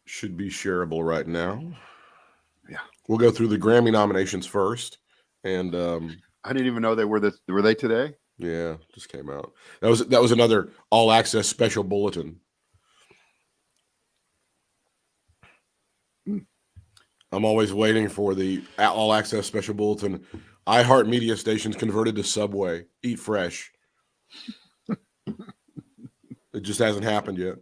should be shareable right now. Yeah. We'll go through the Grammy nominations first. And I didn't even know they were they today? yeah, just came out. That was another all access special bulletin. Hmm. I'm always waiting for the all access special bulletin. iHeartMedia stations converted to Subway. Eat fresh. It just hasn't happened yet.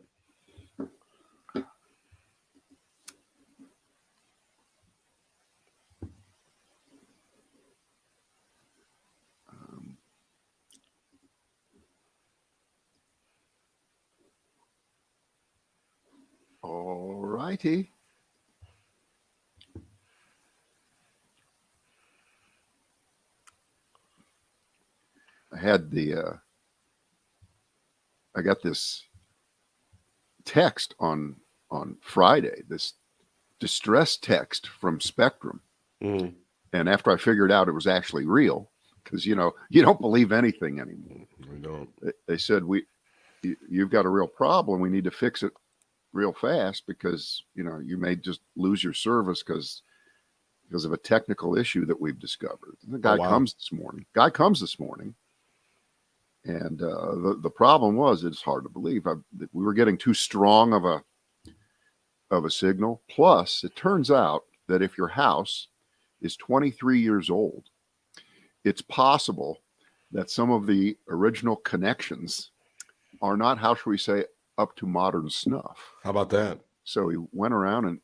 All righty. I got this text on Friday, this distress text from Spectrum. Mm. And after I figured out it was actually real, because you don't believe anything anymore. We don't. They said you've got a real problem. We need to fix it real fast because you may just lose your service because of a technical issue that we've discovered. The guy comes this morning. And the problem was, it's hard to believe, that we were getting too strong of a signal. Plus, it turns out that if your house is 23 years old, it's possible that some of the original connections are not, how should we say, up to modern snuff. How about that? So he went around and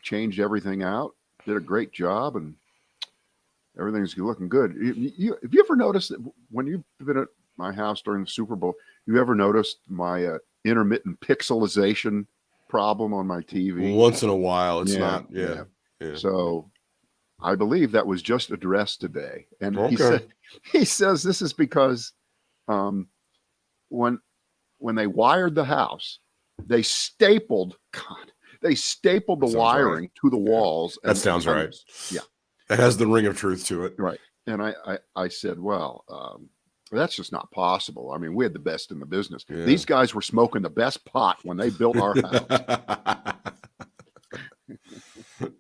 changed everything out, did a great job, and everything's looking good. Have you ever noticed that when you've been at my house during the Super Bowl, you ever noticed my intermittent pixelization problem on my TV? Once in a while. It's not. Yeah. Yeah. So I believe that was just addressed today. And Okay. he says this is because when they wired the house, they stapled the wiring to the walls. That sounds right. Yeah. It has the ring of truth to it. Right. And I said, well, that's just not possible. I mean, we had the best in the business. Yeah. These guys were smoking the best pot when they built our house.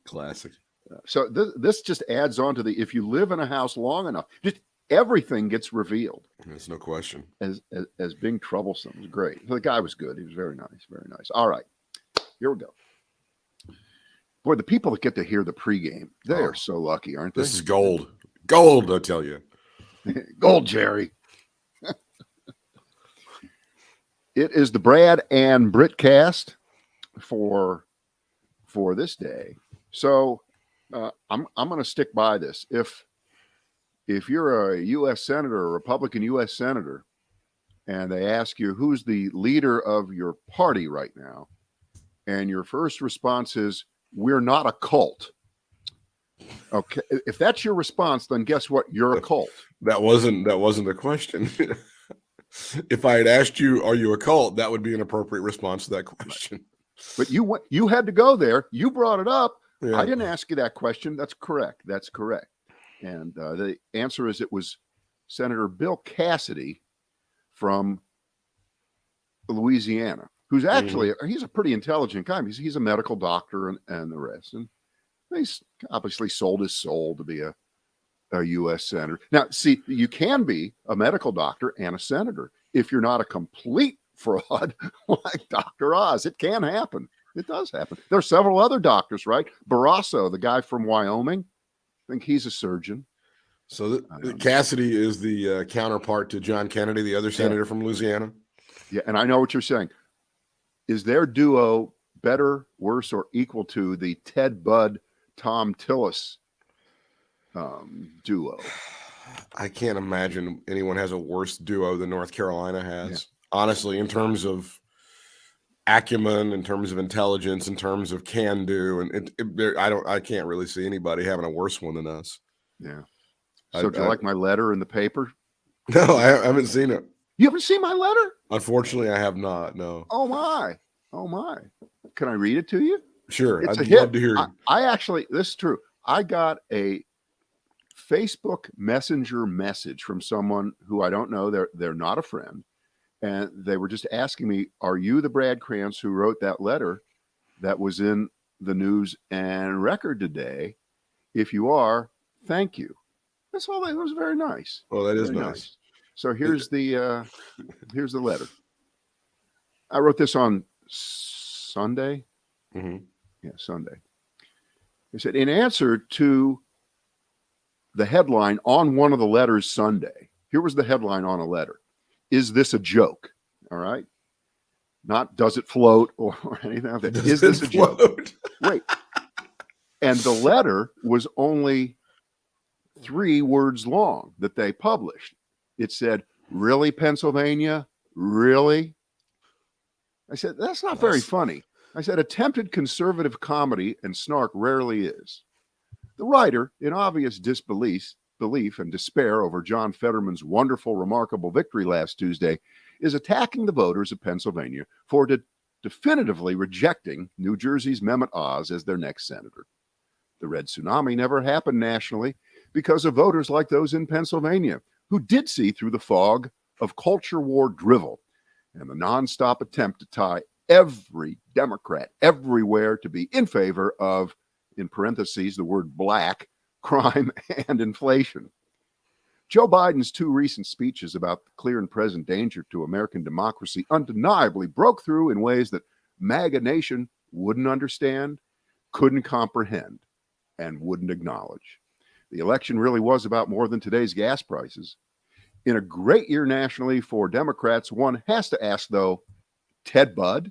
Classic. So this just adds on to if you live in a house long enough, just everything gets revealed. There's no question. As being troublesome. It was great. The guy was good. He was very nice. Very nice. All right. Here we go. Boy, the people that get to hear the pregame, they are so lucky, aren't they? This is gold. Gold, I tell you. Gold, Jerry. It is the Brad and Britt cast for this day. So I'm going to stick by this. If you're a U.S. senator, a Republican U.S. senator, and they ask you who's the leader of your party right now, and your first response is, "We're not a cult." Okay, if that's your response, then guess what? You're a cult. That wasn't the question. If I had asked you, "Are you a cult?" that would be an appropriate response to that question. But you had to go there. You brought it up. Yeah. I didn't ask you that question. That's correct. And the answer is it was Senator Bill Cassidy from Louisiana, who's actually he's a pretty intelligent guy. He's a medical doctor and the rest. And he's obviously sold his soul to be a U.S. senator. Now, see, you can be a medical doctor and a senator if you're not a complete fraud like Dr. Oz. It can happen. It does happen. There are several other doctors, right? Barrasso, the guy from Wyoming, I think he's a surgeon. So Cassidy is the counterpart to John Kennedy, the other senator from Louisiana. Yeah, and I know what you're saying. Is their duo better, worse, or equal to the Ted Budd, Tom Tillis duo? I can't imagine anyone has a worse duo than North Carolina has. Honestly, in terms of acumen, in terms of intelligence, in terms of can do, and I can't really see anybody having a worse one than us. Yeah. So do you like my letter in the paper? No, I haven't seen it. You haven't seen my letter? Unfortunately, I have not. No. Oh my! Can I read it to you? Sure. It's I'd love to hear you. I actually, this is true. I got a Facebook Messenger message from someone who I don't know. They're not a friend, and they were just asking me, "Are you the Brad Krantz who wrote that letter that was in the News and Record today? If you are, thank you. That's all. That was very nice. Well, that is Very nice. So here's the letter. I wrote this on Sunday. Mm-hmm. Yeah, Sunday. It said, in answer to the headline on one of the letters Sunday, here was the headline on a letter. Is this a joke? All right. Not does it float or anything like that. Is this a joke? Wait. And the letter was only 3 words long that they published. It said, really, Pennsylvania? Really? I said, that's not very funny. I said, attempted conservative comedy and snark rarely is. The writer, in obvious disbelief and despair over John Fetterman's wonderful, remarkable victory last Tuesday, is attacking the voters of Pennsylvania for definitively rejecting New Jersey's Mehmet Oz as their next senator. The red tsunami never happened nationally because of voters like those in Pennsylvania, who did see through the fog of culture war drivel and the nonstop attempt to tie every Democrat everywhere to be in favor of, in parentheses, the word black, crime, and inflation. Joe Biden's 2 recent speeches about the clear and present danger to American democracy undeniably broke through in ways that MAGA Nation wouldn't understand, couldn't comprehend, and wouldn't acknowledge. The election really was about more than today's gas prices. In a great year nationally for Democrats, one has to ask, though, Ted Budd?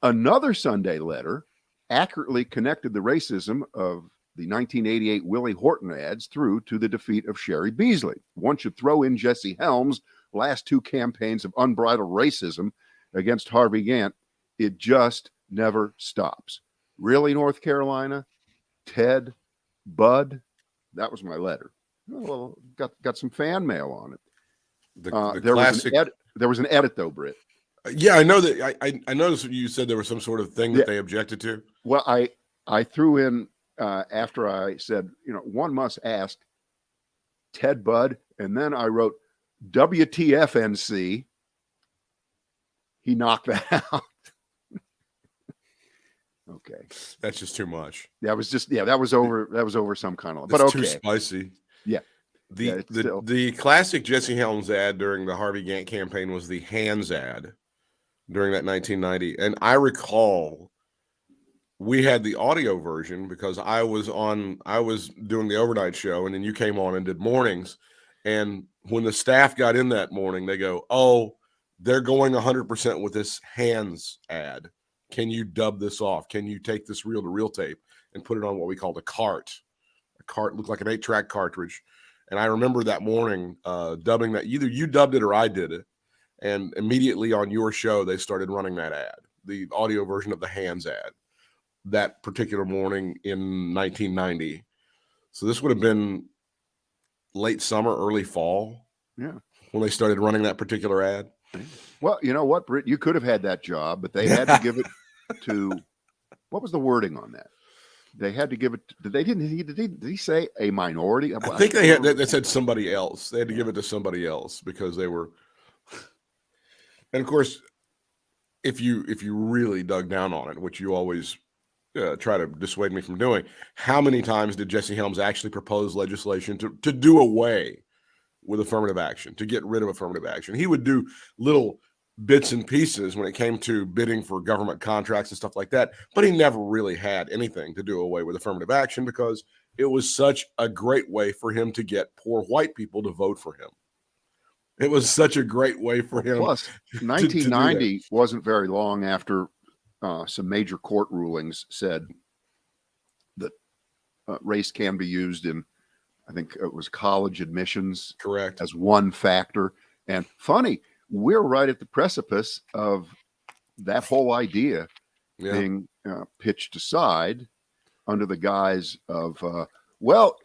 Another Sunday letter accurately connected the racism of the 1988 Willie Horton ads through to the defeat of Sherry Beasley. One should throw in Jesse Helms' last 2 campaigns of unbridled racism against Harvey Gantt. It just never stops. Really, North Carolina? Ted? Budd? That was my letter. Well, got some fan mail on it. The there classic. There was an edit, though, Britt. Yeah, I know that. I noticed you said there was some sort of thing that they objected to. Well, I threw in after I said, one must ask Ted Budd, and then I wrote WTFNC. He knocked that out. Okay, that's just too much. That was over some kind of. That's but okay, too spicy. Yeah. The classic Jesse Helms ad during the Harvey Gantt campaign was the hands ad during that 1990, and I recall we had the audio version because I was doing the overnight show, and then you came on and did mornings. And when the staff got in that morning, they go, "Oh, they're going 100% with this hands ad. Can you dub this off? Can you take this reel-to-reel tape and put it on what we called a cart? A cart looked like an 8-track cartridge." And I remember that morning dubbing that. Either you dubbed it or I did it. And immediately on your show, they started running that ad, the audio version of the hands ad, that particular morning in 1990. So this would have been late summer, early fall. Yeah. When they started running that particular ad. Well, you know what, Britt? You could have had that job, but they had to give it to, what was the wording on that? They had to give it. Did he say a minority? I think they said somebody else. They had to give it to somebody else because they were. And of course, if you really dug down on it, which you always try to dissuade me from doing, how many times did Jesse Helms actually propose legislation to do away with affirmative action, to get rid of affirmative action? He would do little bits and pieces when it came to bidding for government contracts and stuff like that, but he never really had anything to do away with affirmative action because it was such a great way for him to get poor white people to vote for him. It was such a great way for him. Plus, 1990 wasn't very long after some major court rulings said that race can be used in, I think it was college admissions. Correct. As one factor. And funny, we're right at the precipice of that whole idea being pitched aside under the guise of,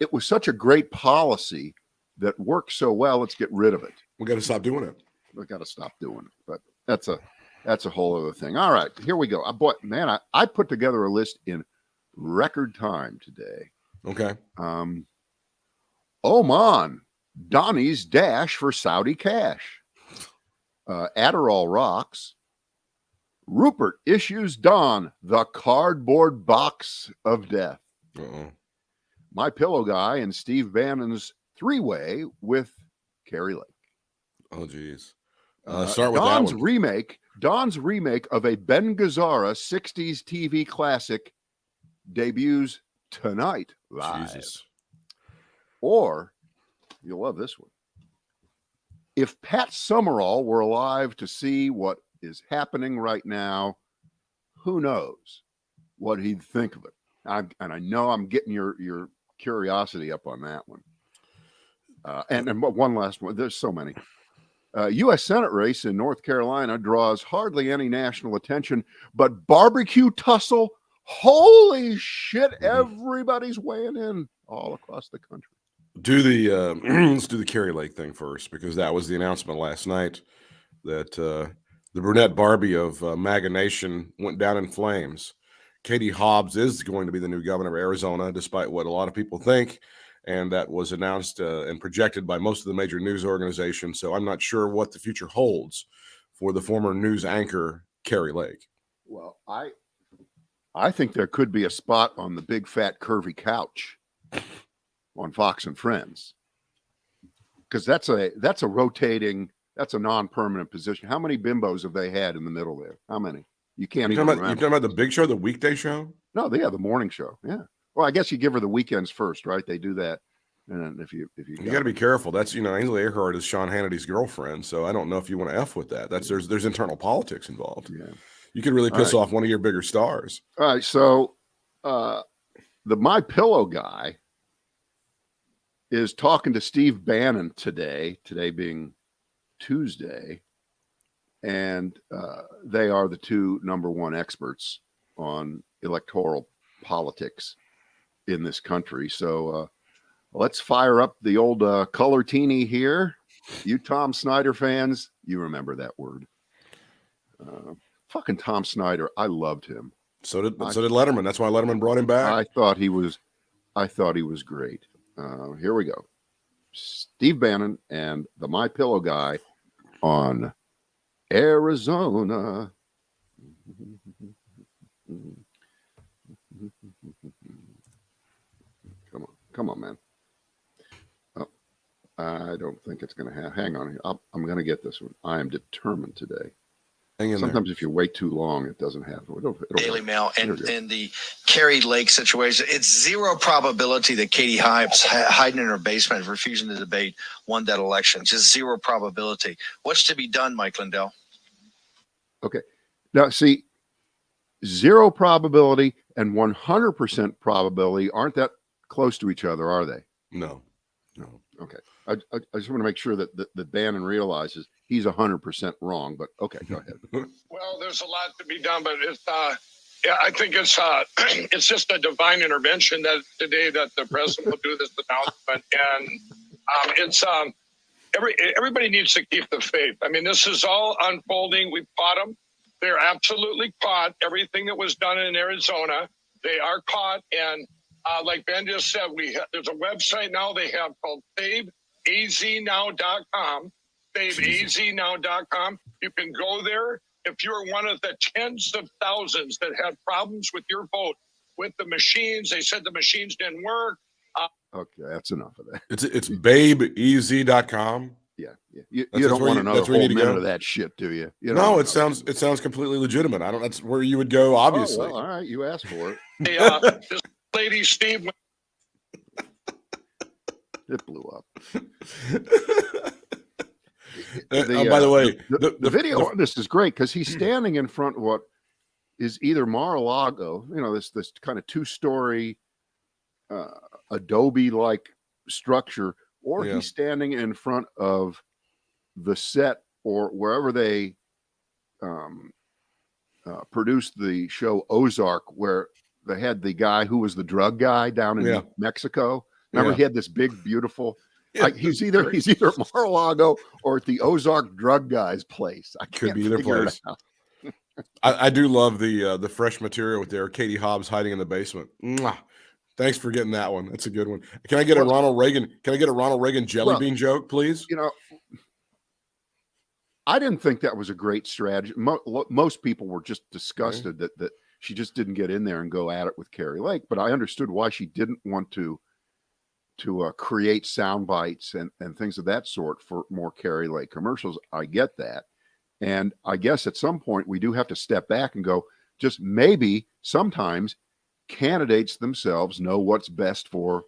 it was such a great policy that worked so well, let's get rid of it. We got to stop doing it. We got to stop doing it. But that's a whole other thing. All right, here we go. I put together a list in record time today. Okay. Oman, Donnie's dash for Saudi cash. Adderall rocks. Rupert issues Don the cardboard box of death. Uh-oh. My Pillow Guy and Steve Bannon's three-way with Carrie Lake. Oh, geez. Start with Don's that one. Don's remake of a Ben Gazzara 60s TV classic debuts tonight live. Jesus. Or, you'll love this one. If Pat Summerall were alive to see what is happening right now, who knows what he'd think of it. And I know I'm getting your curiosity up on that one. And one last one. There's so many. U.S. Senate race in North Carolina draws hardly any national attention, but barbecue tussle, holy shit, everybody's weighing in all across the country. Let's do the Carrie Lake thing first, because that was the announcement last night that the brunette Barbie of MAGA Nation went down in flames. Katie Hobbs is going to be the new governor of Arizona, despite what a lot of people think. And that was announced and projected by most of the major news organizations. So I'm not sure what the future holds for the former news anchor, Carrie Lake. Well, I think there could be a spot on the big, fat, curvy couch on Fox and Friends, because that's a rotating, that's a non-permanent position. How many bimbos have they had in the middle there? How many? You can't even remember. You're talking about the big show, the weekday show? No, they have the morning show. Yeah. Well, I guess you give her the weekends first, right? They do that. And if you got to be careful. That's, Ainsley Earhart is Sean Hannity's girlfriend, so I don't know if you want to F with that. There's internal politics involved. Yeah. You could really piss off one of your bigger stars. All right, so the My Pillow guy is talking to Steve Bannon today being Tuesday, and they are the two number one experts on electoral politics in this country. So let's fire up the old color-teeny here. You Tom Snyder fans, you remember that word. Fucking Tom Snyder, I loved him. So did Letterman. That's why Letterman brought him back. I thought he was great. Here we go. Steve Bannon and the My Pillow guy on Arizona. Come on, man. Oh, I don't think it's going to have. Hang on. I'm going to get this one. I am determined today. Sometimes if you wait too long, it doesn't happen. It'll Daily Mail and the Carrie Lake situation. It's zero probability that Katie Hobbs, hiding in her basement, refusing to debate, won that election. Just zero probability. What's to be done, Mike Lindell? Okay. Now, see, zero probability and 100% probability aren't that close to each other, are they? No. Okay. I just want to make sure that Bannon realizes he's 100% wrong, but okay, go ahead. Well, there's a lot to be done, but it's I think it's just a divine intervention that today that the president will do this announcement, and everybody needs to keep the faith. I mean, this is all unfolding. We've caught them. They're absolutely caught. Everything that was done in Arizona, they are caught. And like Ben just said, there's a website now they have called saveaznow.com. Saveaznow.com. You can go there. If you're one of the tens of thousands that had problems with your vote with the machines, they said the machines didn't work. Okay, that's enough of that. It's babeez.com. Yeah. You don't want another whole minute of that shit, do you? No, it sounds completely legitimate. That's where you would go, obviously. Oh, well, all right, you asked for it. This lady, Steve. It blew up. By the way, the video on this is great because he's standing in front of what is either Mar-a-Lago, this kind of two-story Adobe-like structure, or he's standing in front of the set or wherever they produced the show Ozark, where they had the guy who was the drug guy down in Mexico. Remember, he had this big, beautiful. He's either at Mar-a-Lago or at the Ozark drug guy's place. I can't be either place. I do love the fresh material with there. Katie Hobbs hiding in the basement. Mwah. Thanks for getting that one. That's a good one. Can I get a Ronald Reagan? Can I get a Ronald Reagan jelly bean joke, please? I didn't think that was a great strategy. Most people were just disgusted that she just didn't get in there and go at it with Carrie Lake. But I understood why she didn't want to create sound bites and things of that sort for more Carrie Lake commercials. I get that. And I guess at some point we do have to step back and go, just maybe sometimes candidates themselves know what's best for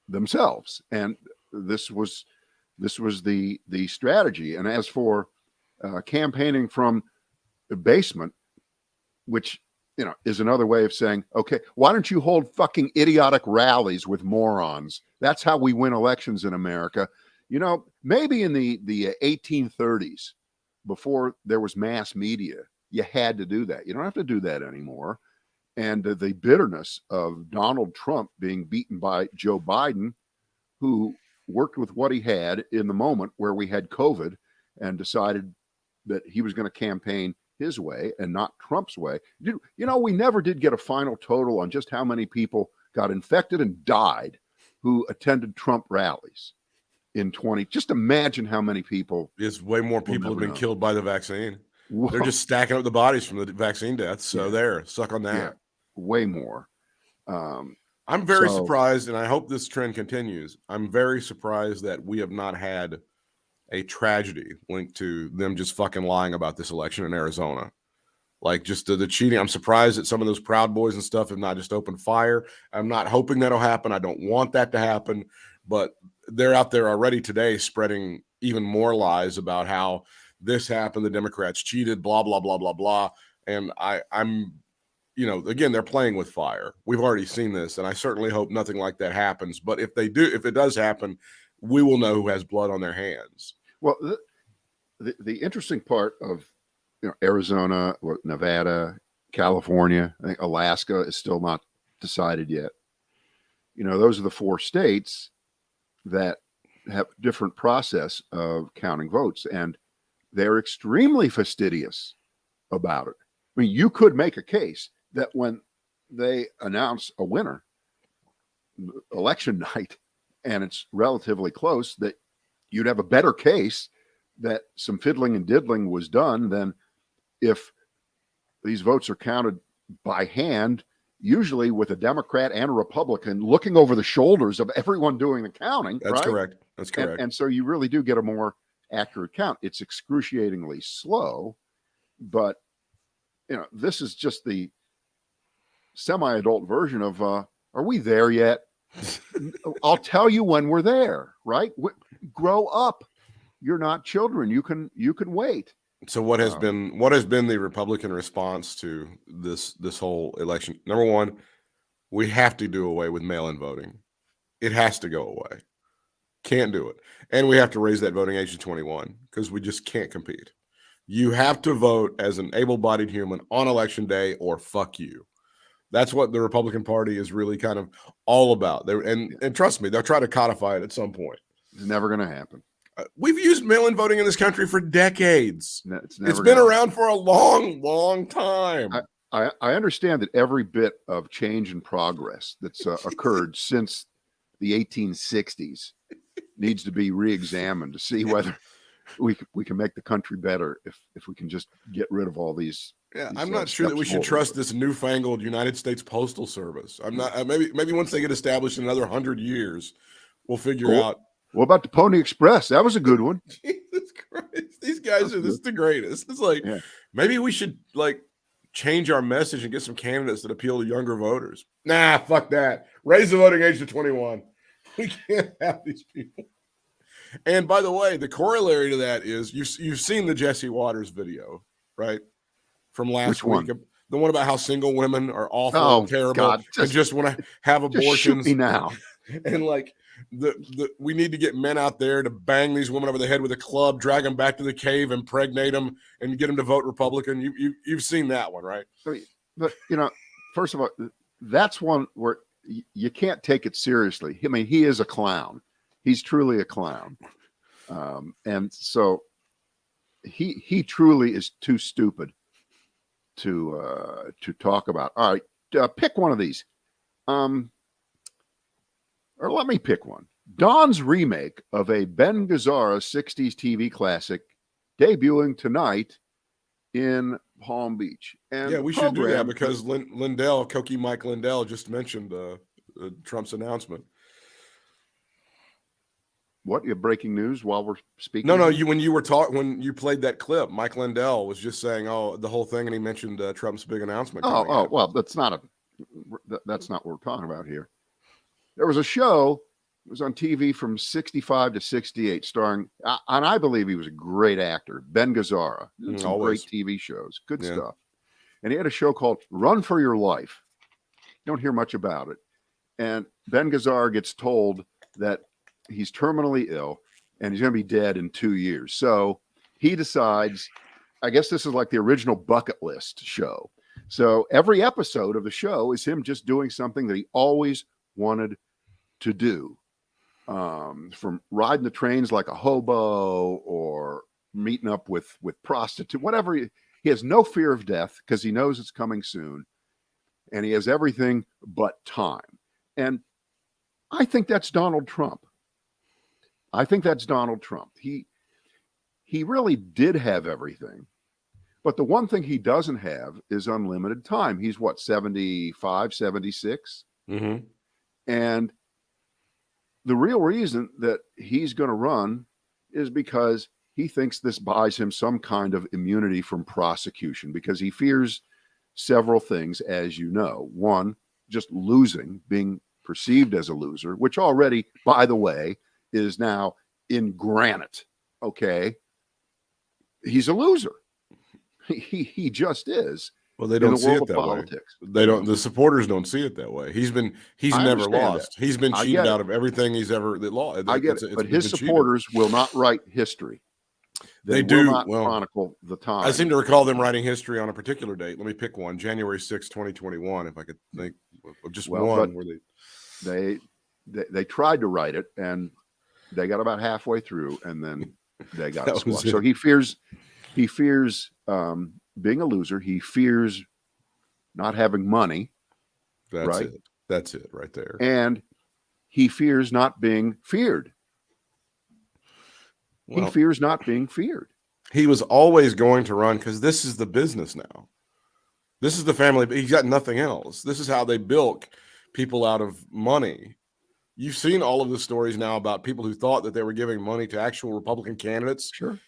themselves. And this was the strategy. And as for campaigning from the basement, which, you know, is another way of saying, okay, why don't you hold fucking idiotic rallies with morons? That's how we win elections in America. You know, maybe in the 1830s, before there was mass media, you had to do that. You don't have to do that anymore. And the bitterness of Donald Trump being beaten by Joe Biden, who worked with what he had in the moment where we had COVID and decided that he was going to campaign his way and not Trump's way. You know, we never did get a final total on just how many people got infected and died who attended Trump rallies in 20. Just imagine how many people. It's way more people have been know. killed by the vaccine. Whoa. They're just stacking up the bodies from the vaccine deaths. So there, suck on that. Yeah, way more. I'm very surprised, and I hope this trend continues. I'm very surprised that we have not had a tragedy linked to them just fucking lying about this election in Arizona. Like just the cheating. I'm surprised that some of those Proud Boys and stuff have not just opened fire. I'm not hoping that'll happen. I don't want that to happen, but they're out there already today spreading even more lies about how this happened. The Democrats cheated, blah, blah, blah, blah, blah. And I'm, you know, again, they're playing with fire. We've already seen this, and I certainly hope nothing like that happens. But if they do, if it does happen, we will know who has blood on their hands. Well, the interesting part of, you know, Arizona, Nevada, California, I think Alaska is still not decided yet. You know, those are the 4 states that have different process of counting votes, and they're extremely fastidious about it. I mean, you could make a case that when they announce a winner election night and it's relatively close, that you'd have a better case that some fiddling and diddling was done than if these votes are counted by hand, usually with a Democrat and a Republican looking over the shoulders of everyone doing the counting. That's right? correct. That's correct. And so you really do get a more accurate count. It's excruciatingly slow, but, you know, this is just the semi-adult version of, are we there yet? I'll tell you when we're there, right? Grow up. You're not children. You can wait. So what has been the Republican response to this whole election? Number one, we have to do away with mail-in voting. It has to go away. Can't do it. And we have to raise that voting age to 21 because we just can't compete. You have to vote as an able-bodied human on election day or fuck you. That's what the Republican Party is really kind of all about. And trust me, they'll try to codify it at some point. It's never going to happen. We've used mail-in voting in this country for decades. It's been around for a long, long time. I understand that every bit of change and progress that's occurred since the 1860s needs to be re-examined to see whether we can make the country better if we can just get rid of all these. Yeah, I'm not sure that we should trust this newfangled United States Postal Service. I'm not. Maybe once they get established in another 100 years, we'll figure out. What about the Pony Express? That was a good one. Jesus Christ, these guys are the greatest. It's like maybe we should change our message and get some candidates that appeal to younger voters. Nah, fuck that. Raise the voting age to 21. We can't have these people. And by the way, the corollary to that is you've seen the Jesse Waters video, right? From last week. The one about how single women are awful and terrible and just want to have abortions. Just shoot me now. And we need to get men out there to bang these women over the head with a club, drag them back to the cave, impregnate them, and get them to vote Republican. You've seen that one, right? But you know, first of all, that's one where you can't take it seriously. I mean, he is a clown. He's truly a clown, and so he truly is too stupid to talk about. All right, pick one of these. Or let me pick one. Don's remake of a Ben Gazzara 60s TV classic debuting tonight in Palm Beach. And Yeah, the we should do that program- because Lindell, Koki Mike Lindell, just mentioned Trump's announcement. What, you breaking news while we're speaking? No, here? when you played that clip, Mike Lindell was just saying, "Oh, the whole thing," and he mentioned Trump's big announcement. Oh, well, that's not what we're talking about here. There was a show. It was on TV from 65 to 68, starring, and I believe he was a great actor, Ben Gazzara. Did some Always. great TV shows, good Yeah. stuff. And he had a show called Run for Your Life. You don't hear much about it. And Ben Gazzara gets told that he's terminally ill and he's going to be dead in 2 years. So he decides, I guess this is like the original bucket list show. So every episode of the show is him just doing something that he always wanted to do. From riding the trains like a hobo or meeting up with prostitute, whatever. He has no fear of death because he knows it's coming soon. And he has everything but time. And I think that's Donald Trump. He really did have everything. But the one thing he doesn't have is unlimited time. He's what, 75, 76? Mm-hmm. And the real reason that he's going to run is because he thinks this buys him some kind of immunity from prosecution, because he fears several things, as you know. One, just losing, being perceived as a loser, which already, by the way, is now in granite. Okay. He's a loser. He just is. Well, they don't in the see world it that of way. politics. They don't. The supporters don't see it that way. He's I never understand lost. that. He's been I cheated get out it. of everything he's ever lost. I get it, but his supporters will not write history. They will do. not Well, chronicle the time. I seem to recall them writing history on a particular date. Let me pick one: January 6, 2021. If I could think of just one where they tried to write it and they got about halfway through and then they got That was squashed. it. So he fears being a loser. He fears not having money. That's right? it. That's it right there. And he fears not being feared. Well, he fears not being feared. he was always going to run because this is the business now. This is the family. He's got nothing else. This is how they bilk people out of money. You've seen all of the stories now about people who thought that they were giving money to actual Republican candidates. Sure.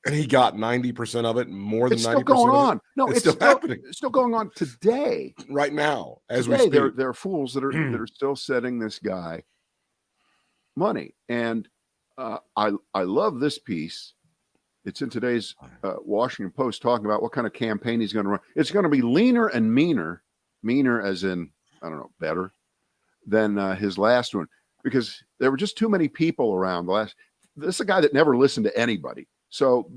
And he got 90% of it, more than 90%. It's still going on. No, it's still happening. It's still going on today. Right now, as Today, we speak. there are fools that are still setting this guy money. And I love this piece. It's in today's Washington Post, talking about what kind of campaign he's going to run. It's going to be leaner and meaner as in, I don't know, better than his last one, because there were just too many people around. This is a guy that never listened to anybody. So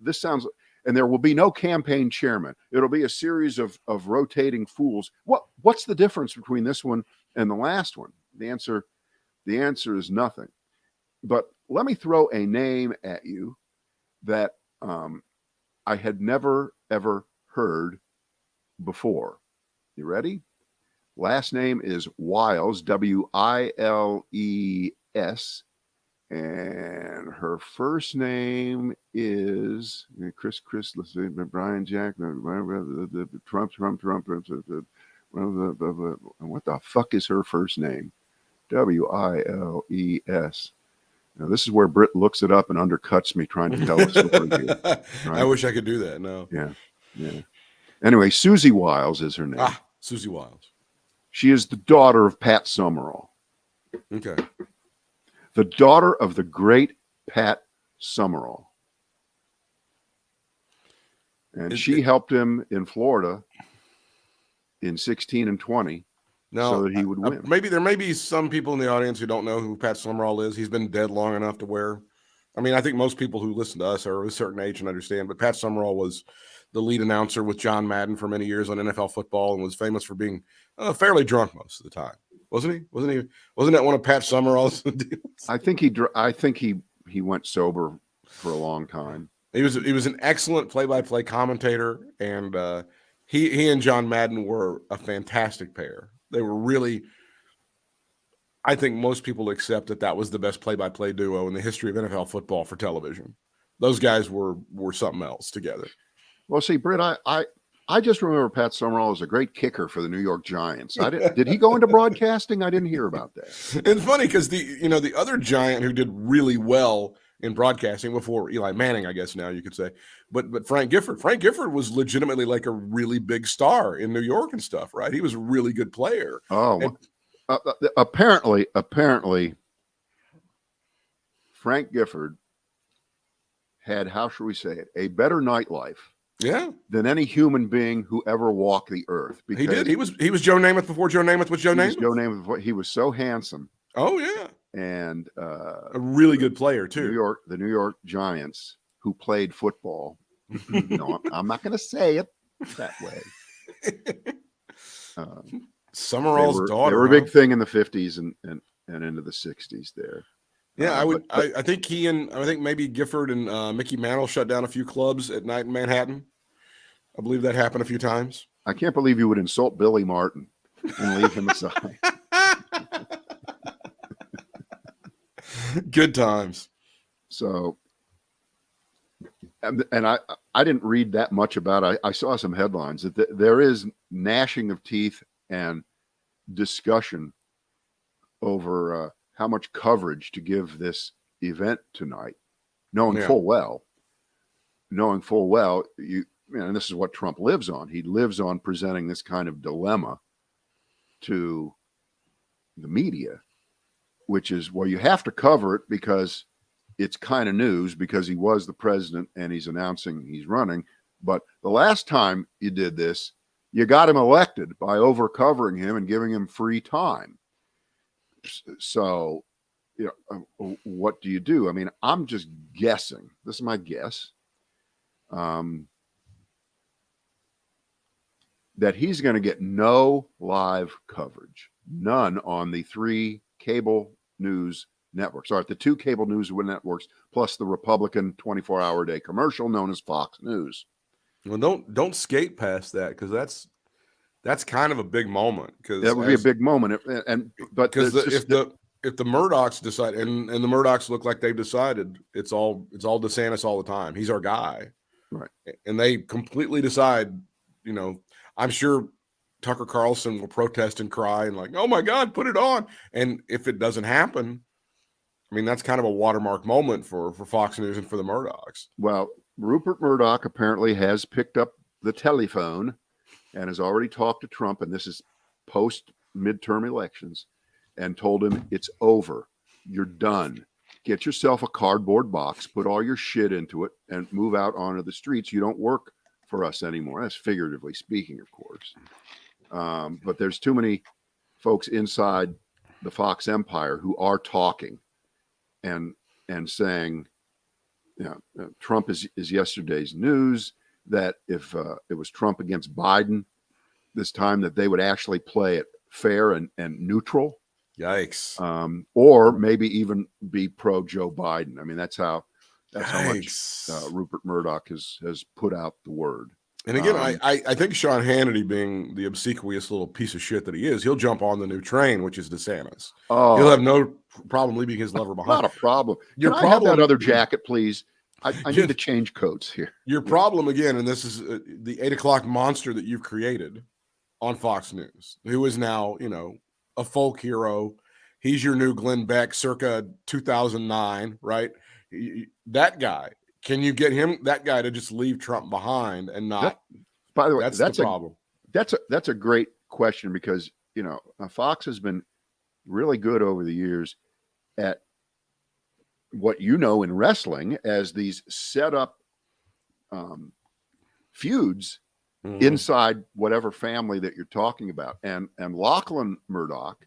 this sounds, and there will be no campaign chairman. It'll be a series of rotating fools. What's the difference between this one and the last one? The answer is nothing. But let me throw a name at you that I had never, ever heard before. You ready? Last name is Wiles, Wiles. And her first name is Chris, let's see, Brian Jack, Trump. What the fuck is her first name? Wiles. Now, this is where Britt looks it up and undercuts me trying to tell the story here. Right? I wish I could do that. No. Yeah. Anyway, Susie Wiles is her name. Susie Wiles. She is the daughter of Pat Summerall. Okay. The daughter of the great Pat Summerall. And she helped him in Florida in 16 and 20 so that he would win. Maybe there may be some people in the audience who don't know who Pat Summerall is. He's been dead long enough to where, I mean, I think most people who listen to us are of a certain age and understand, but Pat Summerall was the lead announcer with John Madden for many years on NFL football and was famous for being fairly drunk most of the time. Wasn't he? Wasn't that one of Pat Summerall's deals? I think he went sober for a long time. He was an excellent play-by-play commentator, and he and John Madden were a fantastic pair. They were really, I think most people accept that was the best play-by-play duo in the history of NFL football for television. those guys were something else together. Well, see, Britt, I just remember Pat Summerall as a great kicker for the New York Giants. Did he go into broadcasting? I didn't hear about that. It's funny because the other Giant who did really well in broadcasting before Eli Manning, I guess now you could say, but Frank Gifford. Frank Gifford was legitimately like a really big star in New York and stuff, right? He was a really good player. Oh, and, apparently, Frank Gifford had, how should we say it, a better nightlife. Yeah, than any human being who ever walked the earth. He did. He was Joe Namath before Joe Namath was Joe Namath. Joe Namath. He was so handsome. Oh yeah, and a really good player too. The New York Giants, who played football. I'm not going to say it that way. Summerall's daughter. They were a big thing in the 50s and into the 60s there. Yeah, I think I think maybe Gifford and Mickey Mantle shut down a few clubs at night in Manhattan. I believe that happened a few times. I can't believe you would insult Billy Martin and leave him aside. Good times. So, and I didn't read that much about it. I saw some headlines that there is gnashing of teeth and discussion over how much coverage to give this event tonight, knowing full well, and this is what Trump lives on. He lives on presenting this kind of dilemma to the media, which is, well, you have to cover it because it's kind of news because he was the president and he's announcing he's running. But the last time you did this, you got him elected by over covering him and giving him free time. So, what do you do? I mean, I'm just guessing. This is my guess. That he's going to get no live coverage, none on the 3 cable news networks, or the 2 cable news networks, plus the Republican 24-hour-a-day commercial known as Fox News. Well, don't skate past that because that's kind of a big moment. Because that would be a big moment, but if the Murdochs decide, and the Murdochs look like they've decided, it's all DeSantis all the time. He's our guy, right? And they completely decide, I'm sure Tucker Carlson will protest and cry and like, oh my God, put it on. And if it doesn't happen, I mean, that's kind of a watermark moment for Fox News and for the Murdochs. Well, Rupert Murdoch apparently has picked up the telephone and has already talked to Trump, and this is post midterm elections, and told him it's over. You're done. Get yourself a cardboard box, put all your shit into it, and move out onto the streets. You don't work for us anymore. That's figuratively speaking, of course. But there's too many folks inside the Fox empire who are talking and saying, Trump is yesterday's news, that if it was Trump against Biden this time, that they would actually play it fair and neutral. Yikes. Or maybe even be pro Joe Biden. I mean, that's how much Rupert Murdoch has put out the word. And again, I think Sean Hannity, being the obsequious little piece of shit that he is, he'll jump on the new train, which is DeSantis. Oh, he'll have no problem leaving his lover behind. Not a problem. Can I have that other jacket, please? I need to change coats here. Your problem, again, and this is the 8 o'clock monster that you've created on Fox News, who is now, a folk hero. He's your new Glenn Beck circa 2009, right? That guy. Can you get that guy to just leave Trump behind and not? By the way, that's the problem. That's a great question because, Fox has been really good over the years at what in wrestling as these set up feuds inside whatever family that you're talking about. And Lachlan Murdoch,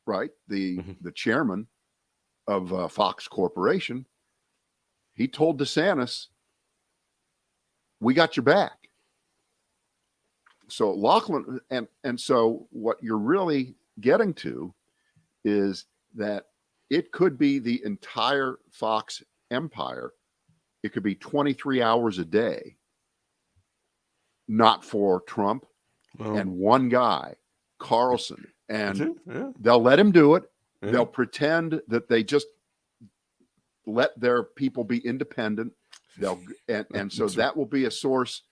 right, the chairman of Fox Corporation, he told DeSantis, we got your back. So Lachlan, and so what you're really getting to is that it could be the entire Fox empire. It could be 23 hours a day, not for Trump and one guy, Carlson. And they'll let him do it. Yeah. They'll pretend that they just let their people be independent And so that will be a source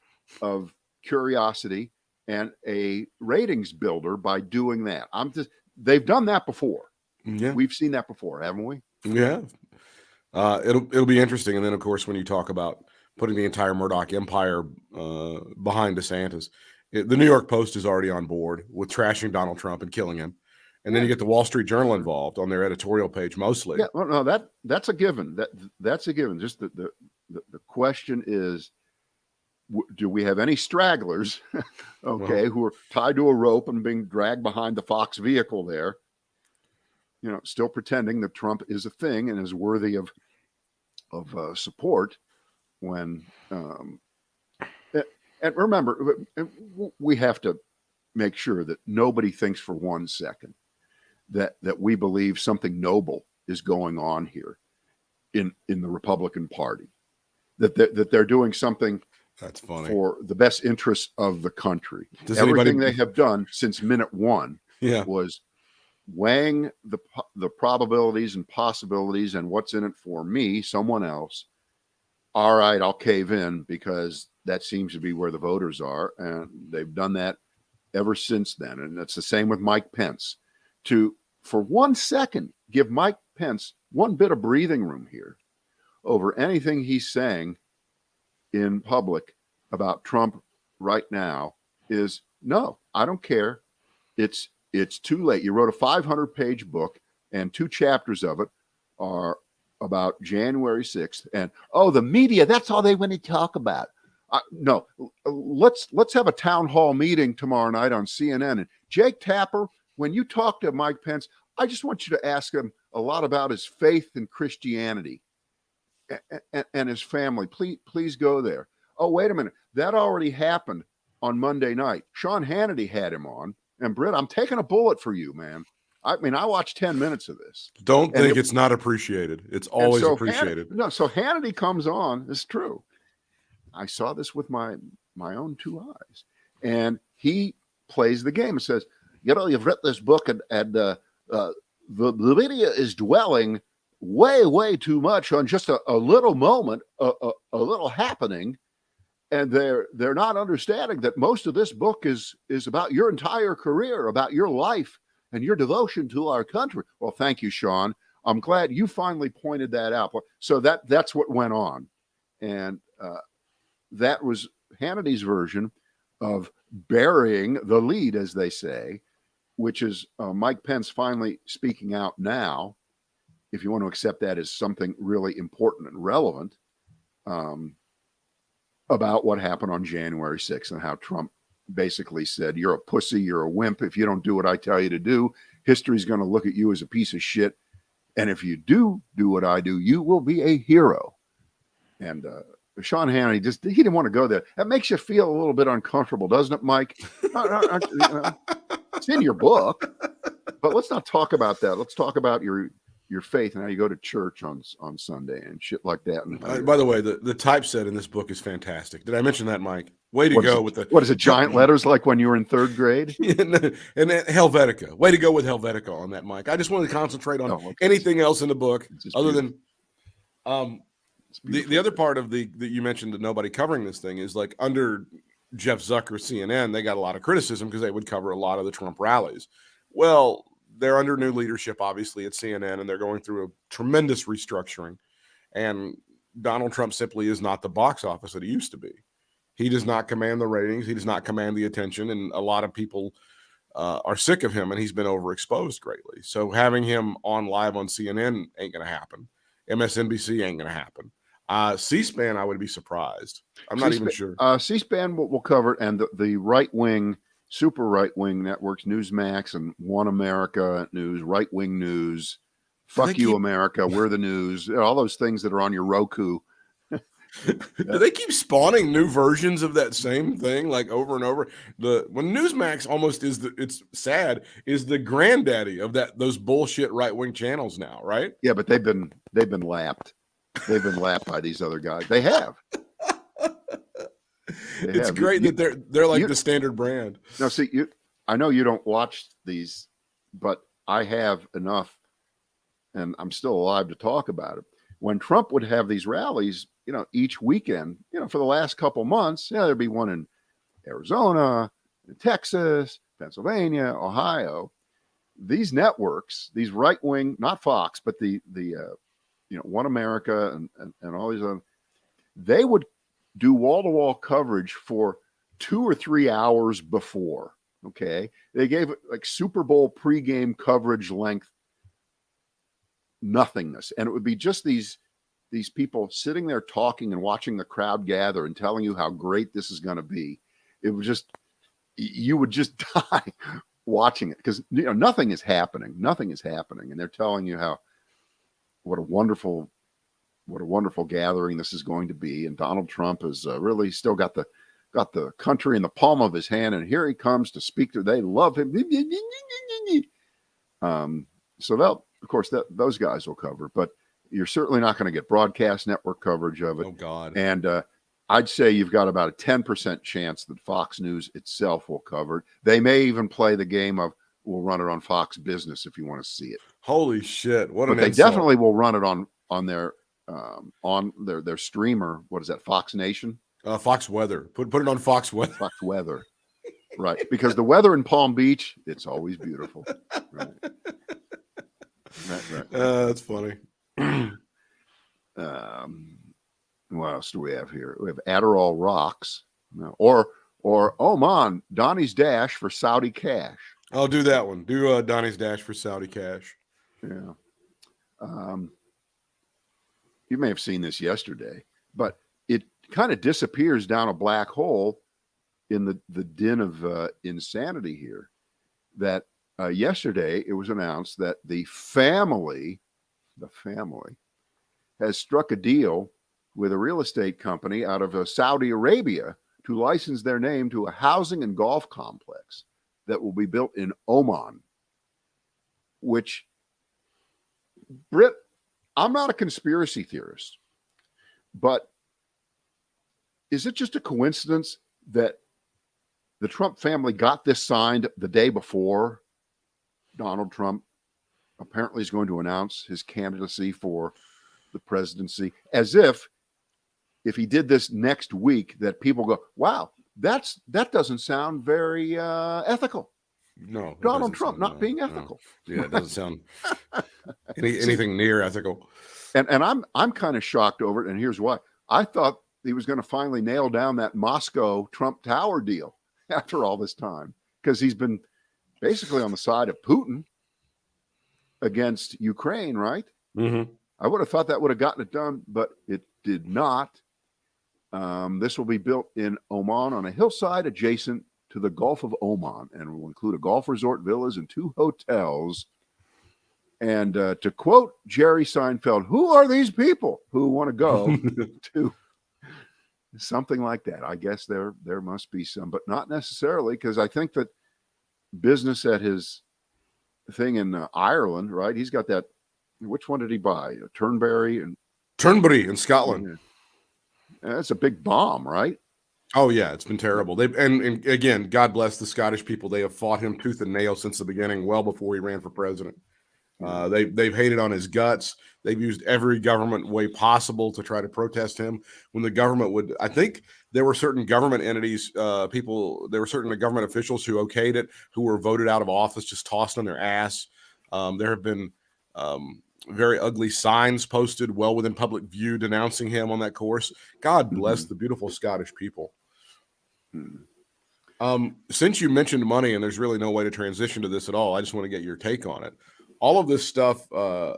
of curiosity and a ratings builder by doing that. They've done that before. Yeah, we've seen that before, haven't we? yeah. It'll be interesting. And then, of course, when you talk about putting the entire Murdoch empire behind DeSantis, the New York Post is already on board with trashing Donald Trump and killing him. And then you get the Wall Street Journal involved on their editorial page mostly. Yeah, well, no, that's a given. That's a given. Just the question is, do we have any stragglers, who are tied to a rope and being dragged behind the Fox vehicle there, still pretending that Trump is a thing and is worthy of support when, and remember, we have to make sure that nobody thinks for 1 second that we believe something noble is going on here in the Republican Party, that they're doing something that's funny for the best interests of the country. Everything they have done since minute one was weighing the probabilities and possibilities and what's in it for me, someone else. All right, I'll cave in because that seems to be where the voters are. And they've done that ever since then. And it's the same with Mike Pence. For 1 second, give Mike Pence one bit of breathing room here over anything he's saying in public about Trump right now is no, I don't care. It's too late. You wrote a 500-page book, and 2 chapters of it are about January 6th. And the media, that's all they want to talk about. No, let's have a town hall meeting tomorrow night on CNN. And Jake Tapper, when you talk to Mike Pence, I just want you to ask him a lot about his faith in Christianity and his family. Please go there. Oh, wait a minute. That already happened on Monday night. Sean Hannity had him on. And Britt, I'm taking a bullet for you, man. I mean, I watched 10 minutes of this. Don't think it's not appreciated. It's always appreciated. So Hannity comes on. It's true. I saw this with my own 2 eyes. And he plays the game and says, you've read this book and the media is dwelling way, way too much on just a little moment, a little happening. And they're not understanding that most of this book is about your entire career, about your life and your devotion to our country. Well, thank you, Sean. I'm glad you finally pointed that out. So that's what went on. And that was Hannity's version of burying the lead, as they say, which is Mike Pence finally speaking out now, if you want to accept that as something really important and relevant, about what happened on January 6th and how Trump basically said, you're a pussy, you're a wimp. If you don't do what I tell you to do, history's going to look at you as a piece of shit. And if you do what I do, you will be a hero. And Sean Hannity he didn't want to go there. That makes you feel a little bit uncomfortable, doesn't it, Mike? It's in your book, but let's not talk about that. Let's talk about your faith and how you go to church on Sunday and shit like that. And by the way, the typeset in this book is fantastic. Did I mention that, Mike? Way to go with the what is it? Giant letters like when you were in 3rd grade? and Helvetica. Way to go with Helvetica on that, Mike. I just wanted to concentrate on anything else in the book other than the other part of that you mentioned that nobody covering this thing is like under Jeff Zucker, CNN, they got a lot of criticism because they would cover a lot of the Trump rallies. Well, they're under new leadership, obviously, at CNN, and they're going through a tremendous restructuring. And Donald Trump simply is not the box office that he used to be. He does not command the ratings. He does not command the attention. And a lot of people are sick of him, and he's been overexposed greatly. So having him on live on CNN ain't going to happen. MSNBC ain't going to happen. C-SPAN, I would be surprised. I'm not even sure. C-SPAN will cover it, and the right-wing, super right-wing networks, Newsmax and One America News, right-wing news, Fuck You America, We're the News, all those things that are on your Roku. Do they keep spawning new versions of that same thing like over and over? When Newsmax almost it's sad, is the granddaddy of those bullshit right-wing channels now, right? Yeah, but they've been lapped. They've been lapped by these other guys. They have. It's great that they're like the standard brand. No, see, I know you don't watch these, but I have enough, and I'm still alive to talk about it. when Trump would have these rallies, each weekend, for the last couple months, there'd be one in Arizona, in Texas, Pennsylvania, Ohio. These networks, these right-wing, not Fox, but the One America and all these other, they would do wall-to-wall coverage for 2 or 3 hours before. Okay. They gave it like Super Bowl pregame coverage length nothingness. And it would be just these people sitting there talking and watching the crowd gather and telling you how great this is going to be. It was just, you would just die watching it because nothing is happening. Nothing is happening. And they're telling you what a wonderful gathering this is going to be. And Donald Trump has really still got the country in the palm of his hand. And here he comes to speak to, they love him. So of course, those guys will cover, but you're certainly not going to get broadcast network coverage of it. Oh God. And I'd say you've got about a 10% chance that Fox News itself will cover it. They may even play the game of, we'll run it on Fox Business if you want to see it. Holy shit. What but an they insult. Definitely will run it on their streamer. What is that? Fox Nation? Fox Weather. Put it on Fox Weather. Fox Weather. Right. Because the weather in Palm Beach, it's always beautiful. Right. Right. That's funny. What else do we have here? We have Adderall Rocks, or Oman, Donnie's Dash for Saudi cash. I'll do that one. Do Donnie's Dash for Saudi cash. Yeah. You may have seen this yesterday, but it kind of disappears down a black hole in the din of insanity here. That yesterday it was announced that the family has struck a deal with a real estate company out of Saudi Arabia to license their name to a housing and golf complex that will be built in Oman, which, Britt, I'm not a conspiracy theorist, but is it just a coincidence that the Trump family got this signed the day before Donald Trump apparently is going to announce his candidacy for the presidency, as if he did this next week, that people go, wow, that doesn't sound very ethical. No, Donald Trump not being ethical. No. Yeah, it doesn't sound anything near ethical. And I'm kind of shocked over it. And here's why. I thought he was going to finally nail down that Moscow Trump Tower deal after all this time, because he's been basically on the side of Putin against Ukraine, right? Mm-hmm. I would have thought that would have gotten it done, but it did not. This will be built in Oman on a hillside adjacent to the Gulf of Oman, and will include a golf resort, villas, and 2 hotels. And to quote Jerry Seinfeld, who are these people who want to go to something like that? I guess there must be some, but not necessarily, because I think that business at his thing in Ireland, right? He's got that. Which one did he buy? Turnberry in Scotland. Yeah. That's a big bomb, right? Oh yeah, it's been terrible. And again, God bless the Scottish people. They have fought him tooth and nail since the beginning, well before he ran for president. They've hated on his guts. They've used every government way possible to try to protest him. When the government would, I think there were certain government entities, there were certain government officials who okayed it, who were voted out of office, just tossed on their ass. There have been very ugly signs posted well within public view denouncing him on that course. God bless the beautiful Scottish people. Since you mentioned money, and there's really no way to transition to this at all, I just want to get your take on it. All of this stuff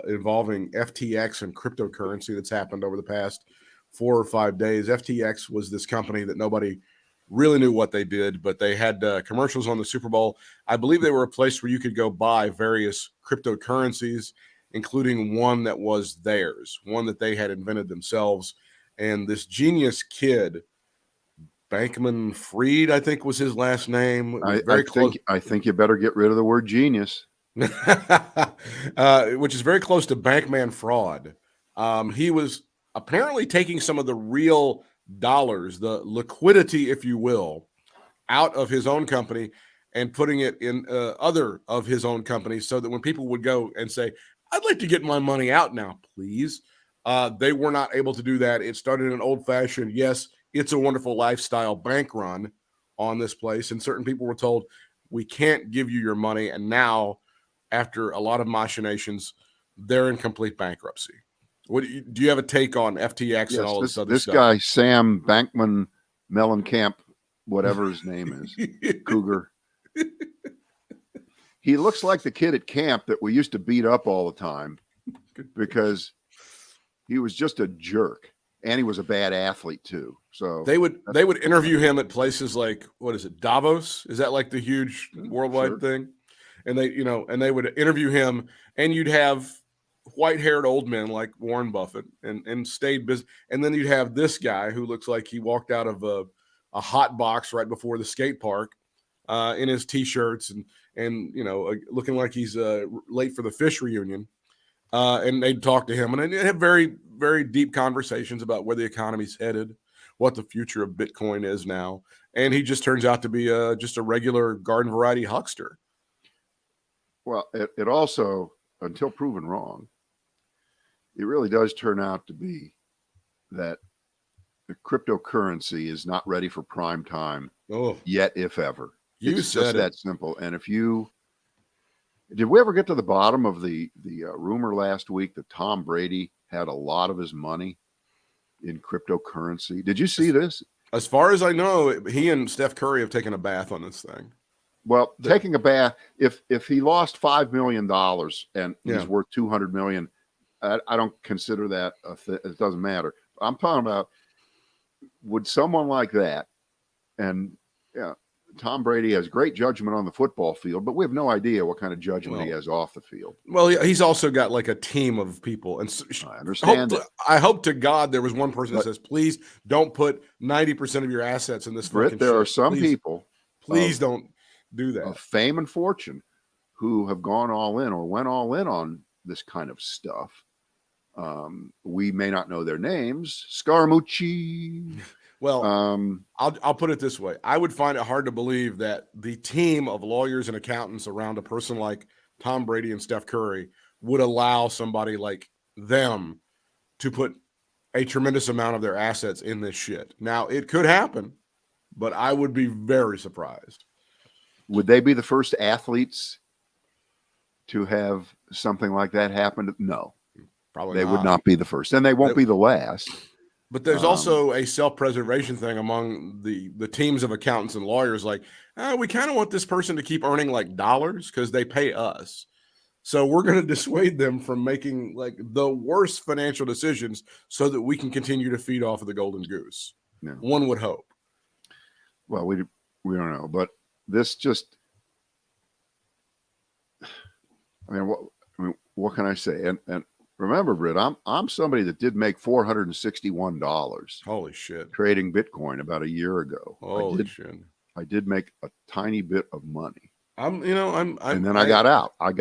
involving FTX and cryptocurrency that's happened over the past 4 or 5 days. FTX was this company that nobody really knew what they did, but they had commercials on the Super Bowl. I believe they were a place where you could go buy various cryptocurrencies, including one that was theirs, one that they had invented themselves. And this genius kid, Bankman Fried, I think was his last name. I think you better get rid of the word genius. Which is very close to Bankman fraud. He was apparently taking some of the real dollars, the liquidity, if you will, out of his own company and putting it in other of his own companies, so that when people would go and say, I'd like to get my money out now, please, They were not able to do that. It started an old-fashioned, yes, it's a wonderful lifestyle bank run on this place, and certain people were told, we can't give you your money, and now, after a lot of machinations, they're in complete bankruptcy. Do you have a take on FTX and all this other this stuff? guy, Sam Bankman Mellencamp, whatever his name is, Cougar. He looks like the kid at camp that we used to beat up all the time because he was just a jerk, and he was a bad athlete too. So they would interview him at places like, what is it, Davos? Is that like the huge worldwide thing? And they would interview him, and you'd have white-haired old men like Warren Buffett and stayed busy. And then you'd have this guy who looks like he walked out of a hot box right before the skate park in his T-shirts and looking like he's late for the fish reunion. And they'd talk to him, and they'd have very, very deep conversations about where the economy's headed, what the future of Bitcoin is now. And he just turns out to be just a regular garden variety huckster. Well, it also, until proven wrong, it really does turn out to be that the cryptocurrency is not ready for prime time yet, if ever. It's just that simple. And did we ever get to the bottom of the rumor last week that Tom Brady had a lot of his money in cryptocurrency? Did you see this? As far as I know, he and Steph Curry have taken a bath on this thing. Well, taking a bath, if he lost $5 million and he's worth $200 million, I don't consider that it doesn't matter. I'm talking about, would someone like that, and Tom Brady has great judgment on the football field, but we have no idea what kind of judgment he has off the field. Well, he's also got like a team of people, and I understand. I hope to God there was one person that says, "Please don't put 90% of your assets in this." Britt, there are some people. Please don't do that. Of fame and fortune, who have gone all in or went all in on this kind of stuff. We may not know their names. Scaramucci. Well, I'll put it this way. I would find it hard to believe that the team of lawyers and accountants around a person like Tom Brady and Steph Curry would allow somebody like them to put a tremendous amount of their assets in this shit. Now, it could happen, but I would be very surprised. Would they be the first athletes to have something like that happen? No. Probably they would not be the first, and they won't be the last. But there's also a self-preservation thing among the teams of accountants and lawyers. Like, we kind of want this person to keep earning like dollars because they pay us. So we're going to dissuade them from making like the worst financial decisions so that we can continue to feed off of the golden goose. Yeah. One would hope. Well, we don't know, but this just, what can I say? And remember, Britt, I'm somebody that did make $461. Holy shit! Trading Bitcoin about a year ago. Holy shit! I did make a tiny bit of money. And then I got out. I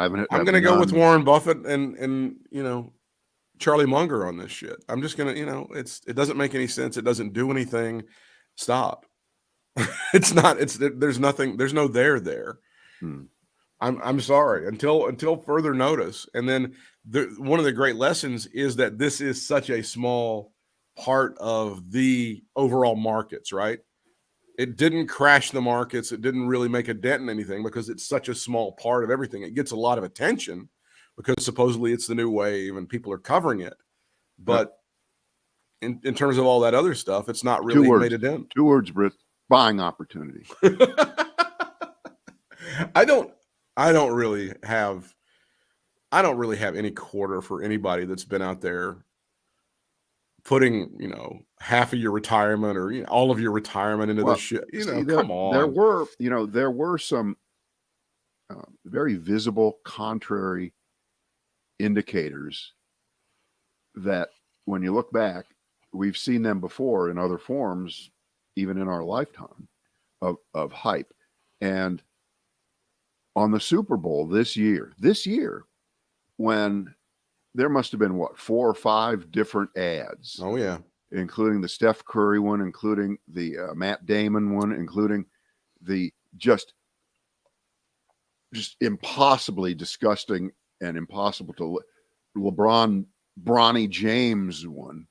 haven't. I'm going to go with Warren Buffett and Charlie Munger on this shit. I'm just going to it doesn't make any sense. It doesn't do anything. Stop. There's nothing. There's no there. I'm sorry until further notice. And then one of the great lessons is that this is such a small part of the overall markets, right? It didn't crash the markets. It didn't really make a dent in anything because it's such a small part of everything. It gets a lot of attention because supposedly it's the new wave and people are covering it. But in terms of all that other stuff, it's not really made a dent. 2 words, Britt: buying opportunity. I don't really have any quarter for anybody that's been out there putting, half of your retirement or all of your retirement into this shit. Come on. There were some very visible contrary indicators that when you look back, we've seen them before in other forms, even in our lifetime of hype. And on the Super Bowl this year, when there must have been 4 or 5 different ads. Oh yeah. Including the Steph Curry one, including the Matt Damon one, including the just impossibly disgusting and impossible to LeBron Bronny James one.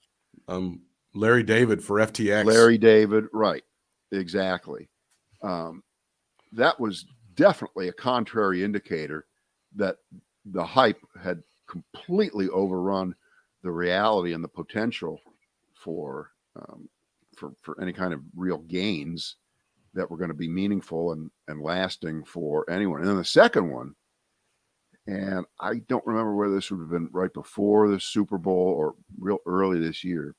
Larry David for FTX. Larry David, right. Exactly. That was definitely a contrary indicator that the hype had completely overrun the reality and the potential for any kind of real gains that were going to be meaningful and lasting for anyone. And then the second one, and I don't remember whether this would have been right before the Super Bowl or real early this year,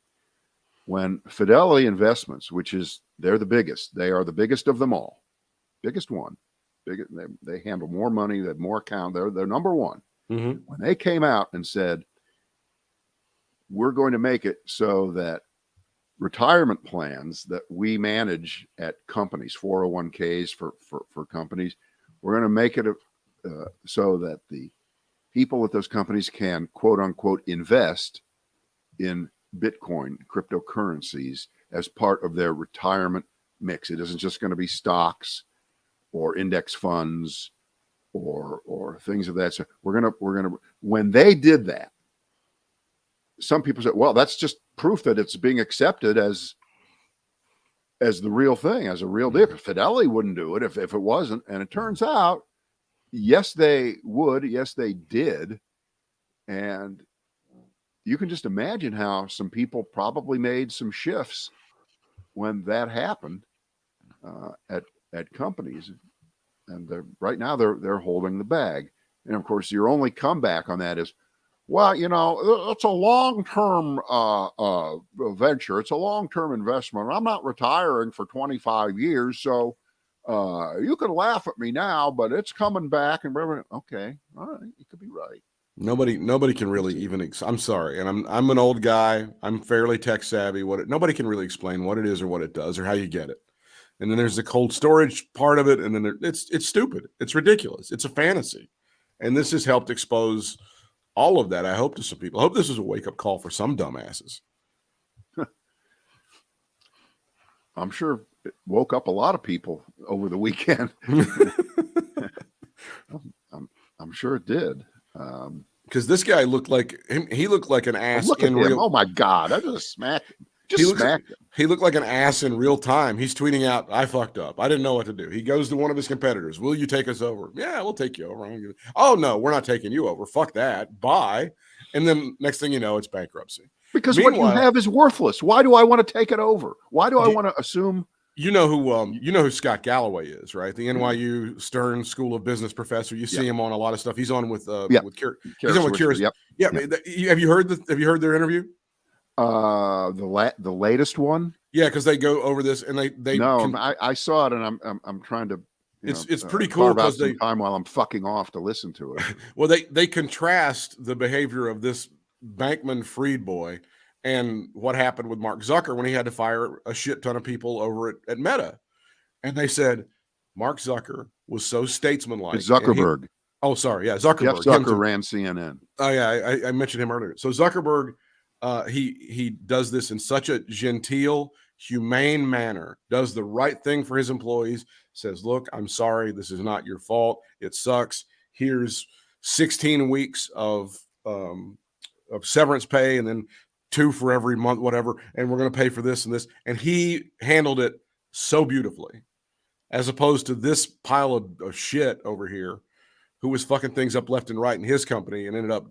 when Fidelity Investments, which is, they're the biggest, they are the biggest of them all, biggest one, they handle more money, they have more account, they're number one. Mm-hmm. When they came out and said, we're going to make it so that retirement plans that we manage at companies, 401ks for companies, we're going to make it so that the people at those companies can, quote unquote, invest in Bitcoin, cryptocurrencies, as part of their retirement mix. It isn't just going to be stocks or index funds or things of that. So we're gonna when they did that, some people said, well, that's just proof that it's being accepted as the real thing, as a real deal. Fidelity wouldn't do it if it wasn't. And it turns out, yes, they would. Yes, they did. And you can just imagine how some people probably made some shifts when that happened at companies. And right now they're holding the bag. And of course, your only comeback on that is, well, it's a long-term venture. It's a long-term investment. I'm not retiring for 25 years, so you can laugh at me now, but it's coming back. And okay, all right, you could be right. Nobody can really even. I'm sorry, and I'm an old guy. I'm fairly tech savvy. Nobody can really explain what it is or what it does or how you get it. And then there's the cold storage part of it, and then it's stupid. It's ridiculous. It's a fantasy, and this has helped expose all of that, I hope, to some people. I hope this is a wake-up call for some dumbasses. I'm sure it woke up a lot of people over the weekend. I'm sure it did. Because this guy looked like him. He looked like an ass. Look at him. Oh my God! I just smacked him. He looked like an ass in real time. He's tweeting out, "I fucked up. I didn't know what to do." He goes to one of his competitors. "Will you take us over?" "Yeah, we'll take you over." "Oh no, we're not taking you over. Fuck that. Bye." And then next thing you know, it's bankruptcy. Because what you have is worthless. Why do I want to take it over? Why do I want to assume? You know who Scott Galloway is, right? The NYU Stern School of Business professor. You see him on a lot of stuff. He's on with he's on with Curious. Yep. Have you heard their interview? The latest one. Yeah, because they go over this and I saw it, and I'm trying to. It's pretty cool because they time while I'm fucking off to listen to it. Well, they contrast the behavior of this Bankman-Fried boy and what happened with Mark Zucker when he had to fire a shit ton of people over at Meta. And they said Mark Zucker was so statesmanlike. It's Zuckerberg. Zuckerberg. Jeff Zucker ran CNN. Oh yeah, I mentioned him earlier. So Zuckerberg, he does this in such a genteel, humane manner, does the right thing for his employees, says, "Look, I'm sorry, this is not your fault. It sucks. Here's 16 weeks of severance pay, and then 2 for every month, whatever, and we're going to pay for this and this." And he handled it so beautifully, as opposed to this pile of shit over here who was fucking things up left and right in his company and ended up,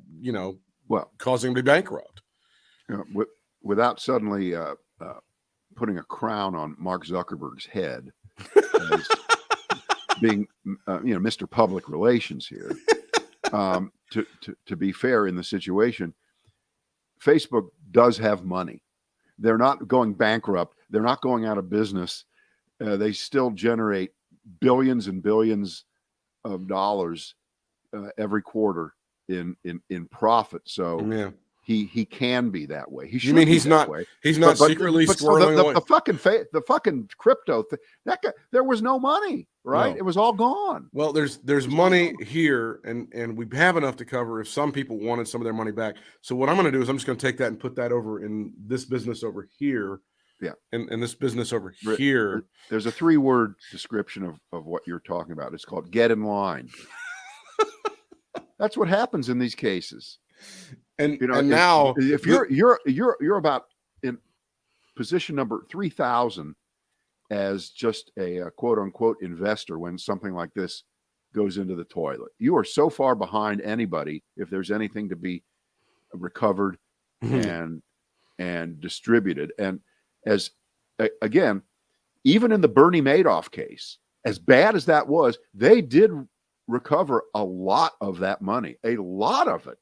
causing him to be bankrupt. Without suddenly putting a crown on Mark Zuckerberg's head as being, Mr. Public Relations here. To be fair in the situation, Facebook does have money. They're not going bankrupt. They're not going out of business. They still generate billions and billions of dollars every quarter in profit. So yeah. He can be that way. He should. You mean he's not secretly squirreling away? The fucking crypto thing. That guy, there was no money, right? No. It was all gone. Well, there's money here, and we have enough to cover if some people wanted some of their money back. So what I'm going to do is I'm just going to take that and put that over in this business over here. Yeah. And this business over here. There's a 3-word description of what you're talking about. It's called get in line. That's what happens in these cases. And You know, and now if you're about in position number 3,000 as just a quote unquote investor when something like this goes into the toilet, you are so far behind anybody if there's anything to be recovered and distributed. And as again, even in the Bernie Madoff case, as bad as that was, they did recover a lot of that money, a lot of it,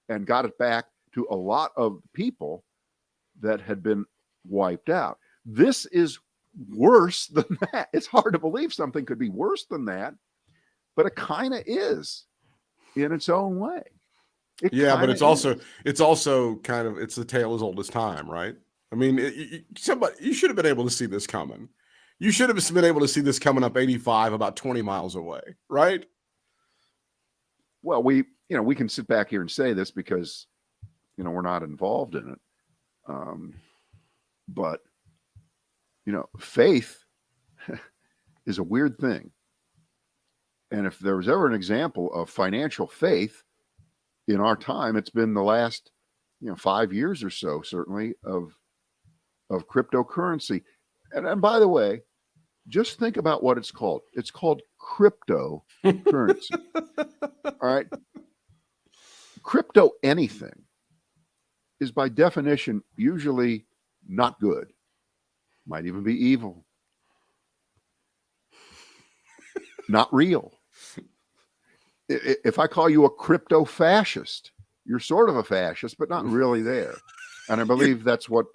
and got it back to a lot of people that had been wiped out. This is worse than that. It's hard to believe something could be worse than that, but it kind of is in its own way. Yeah, but it's also kind of, it's the tale as old as time, right? I mean, you should have been able to see this coming. You should have been able to see this coming up 85, about 20 miles away, right? Well, we can sit back here and say this because, we're not involved in it. But, faith is a weird thing. And if there was ever an example of financial faith in our time, it's been the last, 5 years or so, certainly, of cryptocurrency. And by the way, just think about what it's called. It's called cryptocurrency. All right. Crypto anything is by definition usually not good. Might even be evil. Not real. If I call you a crypto fascist, you're sort of a fascist, but not really there. And I believe that's what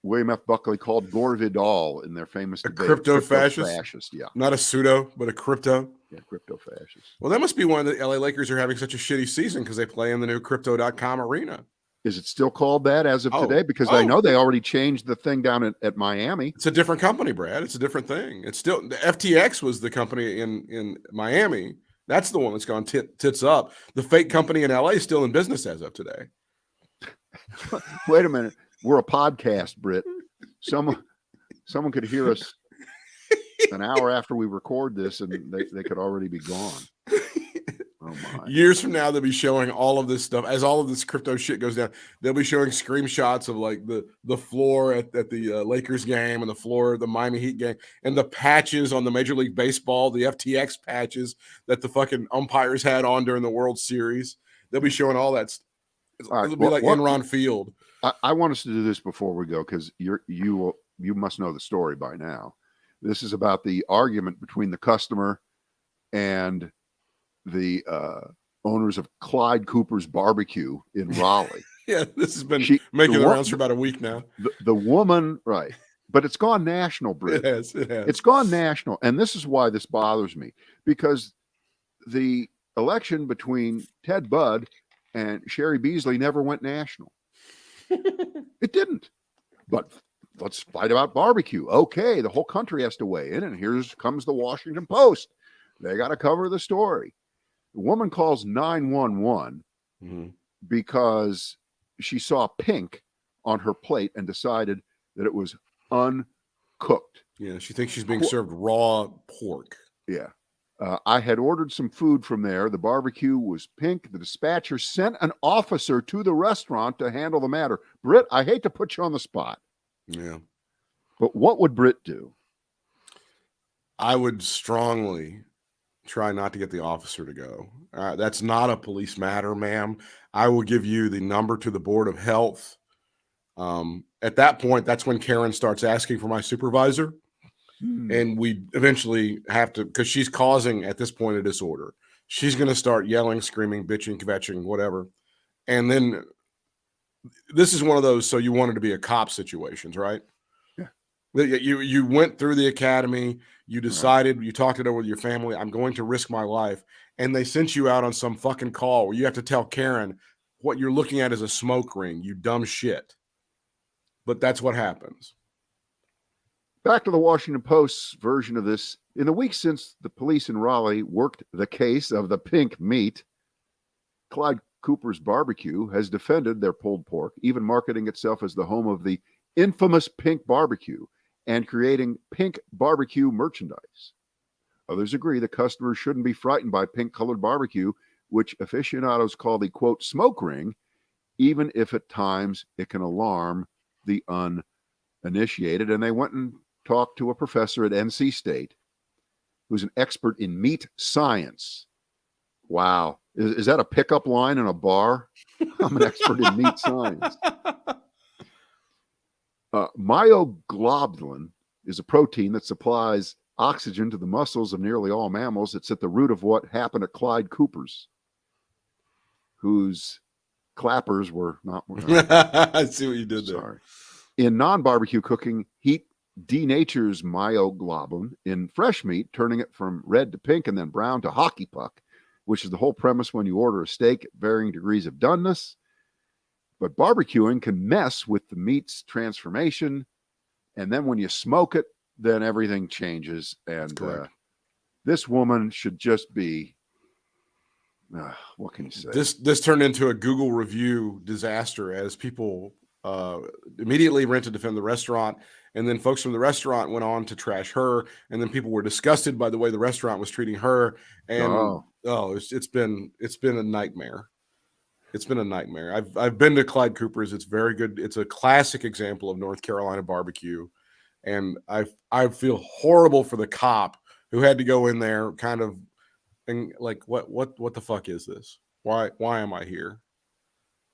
William F. Buckley called Gore Vidal in their famous debate. Crypto fascist? Yeah. Not a pseudo, but a crypto? Yeah, crypto fascist. Well, that must be why the LA Lakers are having such a shitty season, because they play in the new crypto.com arena. Is it still called that as of today? Because I know they already changed the thing down at Miami. It's a different company, Brad. It's a different thing. It's still, the FTX was the company in Miami. That's the one that's gone tits up. The fake company in LA is still in business as of today. Wait a minute. We're a podcast, Britt. Someone could hear us an hour after we record this and they could already be gone. Oh my. Years from now, they'll be showing all of this stuff. As all of this crypto shit goes down, they'll be showing screenshots of like the floor at the Lakers game and the floor at the Miami Heat game and the patches on the Major League Baseball, the FTX patches that the fucking umpires had on during the World Series. They'll be showing all that. It'll be like Enron Field. I want us to do this before we go because you must know the story by now. This is about the argument between the customer and the owners of Clyde Cooper's Barbecue in Raleigh. Yeah, this has been making the rounds for about a week now. The woman, right. But it's gone national, Britt. It has. It's gone national. And this is why this bothers me. Because the election between Ted Budd and Sherry Beasley never went national. It didn't. But let's fight about barbecue. Okay, the whole country has to weigh in. And here comes the Washington Post. They got to cover the story. The woman calls 911 because she saw pink on her plate and decided that it was uncooked. Yeah, she thinks she's being served raw pork. Yeah. I had ordered some food from there. The barbecue was pink. The dispatcher sent an officer to the restaurant to handle the matter. Britt, I hate to put you on the spot. Yeah. But what would Britt do? I would strongly try not to get the officer to go. That's not a police matter, ma'am. I will give you the number to the Board of Health. At that point, that's when Karen starts asking for my supervisor. And we eventually have to, because she's causing, at this point, a disorder. She's going to start yelling, screaming, bitching, kvetching, whatever. And then this is one of those, so you wanted to be a cop situations, right? Yeah. You went through the academy. You decided, you talked it over with your family, I'm going to risk my life. And they sent you out on some fucking call where you have to tell Karen what you're looking at is a smoke ring, you dumb shit. But that's what happens. Back to the Washington Post's version of this. In the weeks since the police in Raleigh worked the case of the pink meat, Clyde Cooper's Barbecue has defended their pulled pork, even marketing itself as the home of the infamous pink barbecue and creating pink barbecue merchandise. Others agree that customers shouldn't be frightened by pink-colored barbecue, which aficionados call the, quote, smoke ring, even if at times it can alarm the uninitiated. And they went and talked to a professor at NC State who's an expert in meat science. Wow. Is that a pickup line in a bar? I'm an expert in meat science. Myoglobin is a protein that supplies oxygen to the muscles of nearly all mammals. It's at the root of what happened to Clyde Cooper's, whose clappers were not. I see what you did there. Sorry. In non-barbecue cooking, heat denatures myoglobin in fresh meat, turning it from red to pink and then brown to hockey puck, which is the whole premise when you order a steak at varying degrees of doneness. But barbecuing can mess with the meat's transformation. And then when you smoke it, then everything changes. And this woman should just be, what can you say? This turned into a Google review disaster as people immediately went to defend the restaurant. And then folks from the restaurant went on to trash her. And then people were disgusted by the way the restaurant was treating her. And it's been a nightmare. It's been a nightmare. I've been to Clyde Cooper's. It's very good. It's a classic example of North Carolina barbecue. And I feel horrible for the cop who had to go in there kind of and like, what the fuck is this? Why am I here?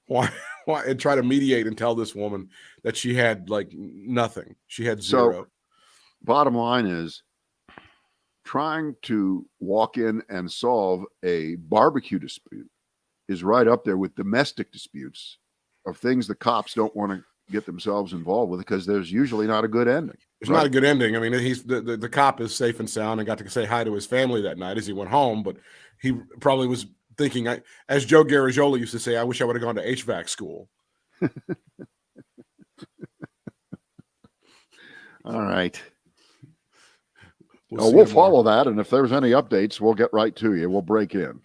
Why and try to mediate and tell this woman that she had like nothing. She had zero. So, bottom line is trying to walk in and solve a barbecue dispute is right up there with domestic disputes of things the cops don't want to get themselves involved with because there's usually not a good ending. There's not a good ending. I mean, he's the cop is safe and sound and got to say hi to his family that night as he went home, but he probably was thinking, as Joe Garagiola used to say, I wish I would have gone to HVAC school. All right. We'll We'll follow that, and if there's any updates, we'll get right to you. We'll break in.